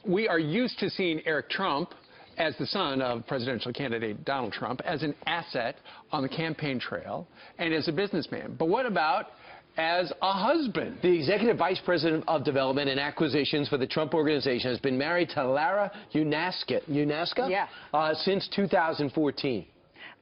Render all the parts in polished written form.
We are used to seeing Eric Trump, as the son of presidential candidate Donald Trump, as an asset on the campaign trail and as a businessman. But what about as a husband? The executive vice president of development and acquisitions for the Trump Organization has been married to Lara since 2014.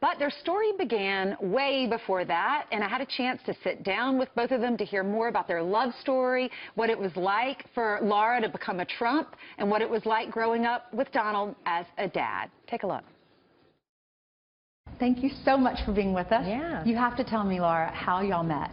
But their story began way before that, and I had a chance to sit down with both of them to hear more about their love story, what it was like for Lara to become a Trump, and what it was like growing up with Donald as a dad. Take a look. Thank you so much for being with us. Yeah. You have to tell me, Lara, how y'all met.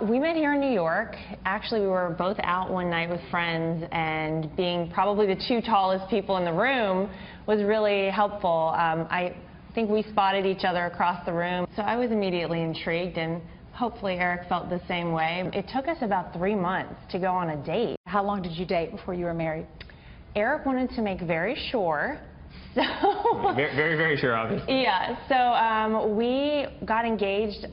We met here in New York. Actually, we were both out one night with friends, and being probably the two tallest people in the room was really helpful. I think we spotted each other across the room, so I was immediately intrigued, and hopefully Eric felt the same way. It took us about 3 months to go on a date. How long did you date before you were married? Eric wanted to make very sure. So very sure, obviously. Yeah, so we got engaged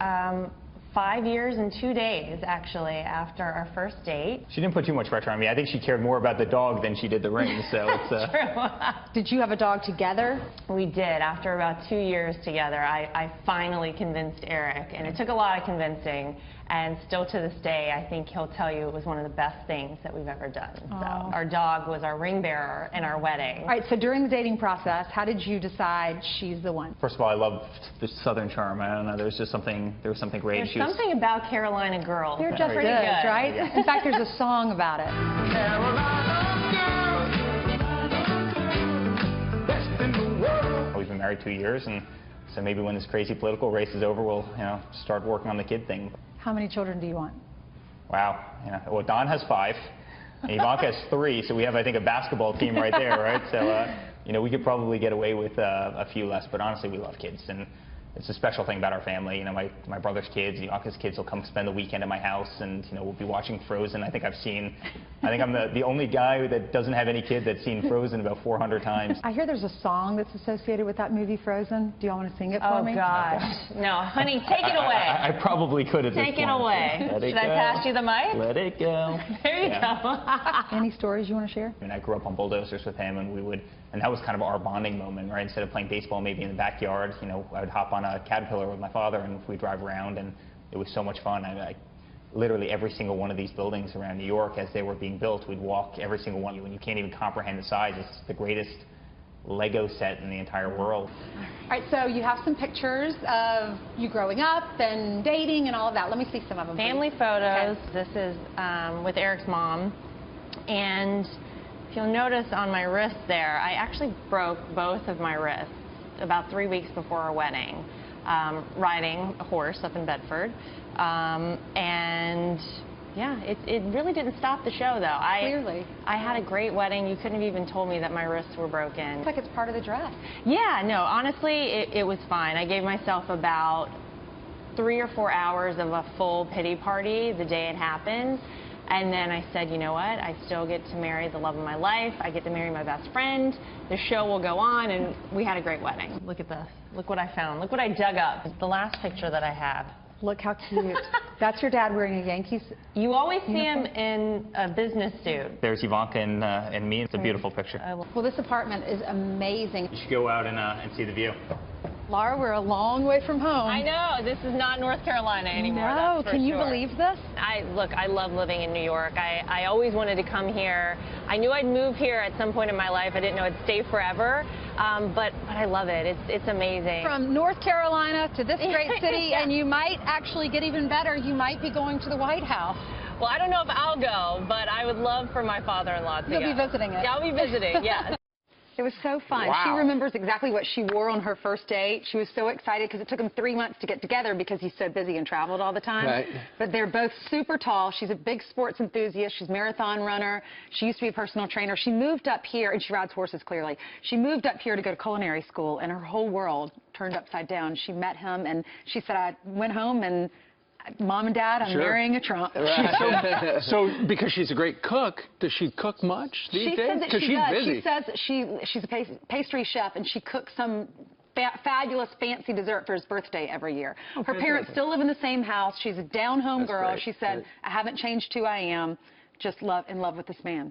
5 years and 2 days, actually, after our first date. She didn't put too much pressure on me. I think she cared more about the dog than she did the ring, so it's... True. Did you have a dog together? We did. After about 2 years together, I finally convinced Eric, and it took a lot of convincing, and still to this day, I think he'll tell you it was one of the best things that we've ever done. So our dog was our ring bearer in our wedding. All right, so during the dating process, how did you decide she's the one? First of all, I love the Southern charm. I don't know, there was something great. There's something about Carolina girls. They're just good, right? Yeah. In fact, there's a song about it. We've been married 2 years, and so maybe when this crazy political race is over, we'll start working on the kid thing. How many children do you want? Wow. Well, Don has 5, and Ivanka has 3, so we have, I think, a basketball team right there, right? So, we could probably get away with a few less, but honestly, we love kids, and it's a special thing about our family. My brother's kids, Ivanka's kids will come spend the weekend at my house, and we'll be watching Frozen. I think I'm the only guy that doesn't have any kid that's seen Frozen about 400 times. I hear there's a song that's associated with that movie, Frozen. Do y'all want to sing it for me? Oh, gosh. No, honey, take it away. I probably could at this point. Take it away. Should I pass you the mic? Let it go. There you go. Any stories you want to share? I grew up on bulldozers with him, and that was kind of our bonding moment, right? Instead of playing baseball maybe in the backyard, I would hop on a Caterpillar with my father, and we'd drive around, and it was so much fun. Literally every single one of these buildings around New York, as they were being built, we'd walk every single one, and you can't even comprehend the size. It's the greatest Lego set in the entire world. All right, so you have some pictures of you growing up and dating and all of that. Let me see some of them. Family photos. Okay. This is with Eric's mom, and if you'll notice on my wrist there, I actually broke both of my wrists about 3 weeks before our wedding, riding a horse up in Bedford. And yeah, it really didn't stop the show, though. Clearly. I had a great wedding. You couldn't have even told me that my wrists were broken. It's like it's part of the dress. Yeah, no, honestly, it was fine. I gave myself about 3 or 4 hours of a full pity party the day it happened. And then I said, you know what, I still get to marry the love of my life. I get to marry my best friend. The show will go on, and we had a great wedding. Look at this. Look what I found. Look what I dug up. It's the last picture that I have. Look how cute. That's your dad wearing a Yankees You always see uniform? him in a business suit. There's Ivanka and me. It's a beautiful picture. Well, this apartment is amazing. You should go out and see the view. Lara, we're a long way from home. I know. This is not North Carolina anymore. No, that's for can you sure. believe this? Look, I love living in New York. I always wanted to come here. I knew I'd move here at some point in my life. I didn't know I'd stay forever, but I love it. It's amazing. From North Carolina to this great city, Yeah. and you might actually get even better. You might be going to the White House. Well, I don't know if I'll go, but I would love for my father-in-law to go. You'll be visiting it. Yeah, I'll be visiting, yes. It was so fun. Wow. She remembers exactly what she wore on her first date. She was so excited because it took him 3 months to get together because he's so busy and traveled all the time. Right. But they're both super tall. She's a big sports enthusiast. She's a marathon runner. She used to be a personal trainer. She moved up here, and she rides horses, clearly. She moved up here to go to culinary school, and her whole world turned upside down. She met him, and she said, I went home and Mom and Dad, I'm marrying a Trump. Right. So, because she's a great cook, does she cook much these days? Because she's busy. She says she's a pastry chef, and she cooks some fabulous, fancy dessert for his birthday every year. Her parents still live in the same house. She's a down-home girl. Great. She said, I haven't changed who I am, just in love with this man.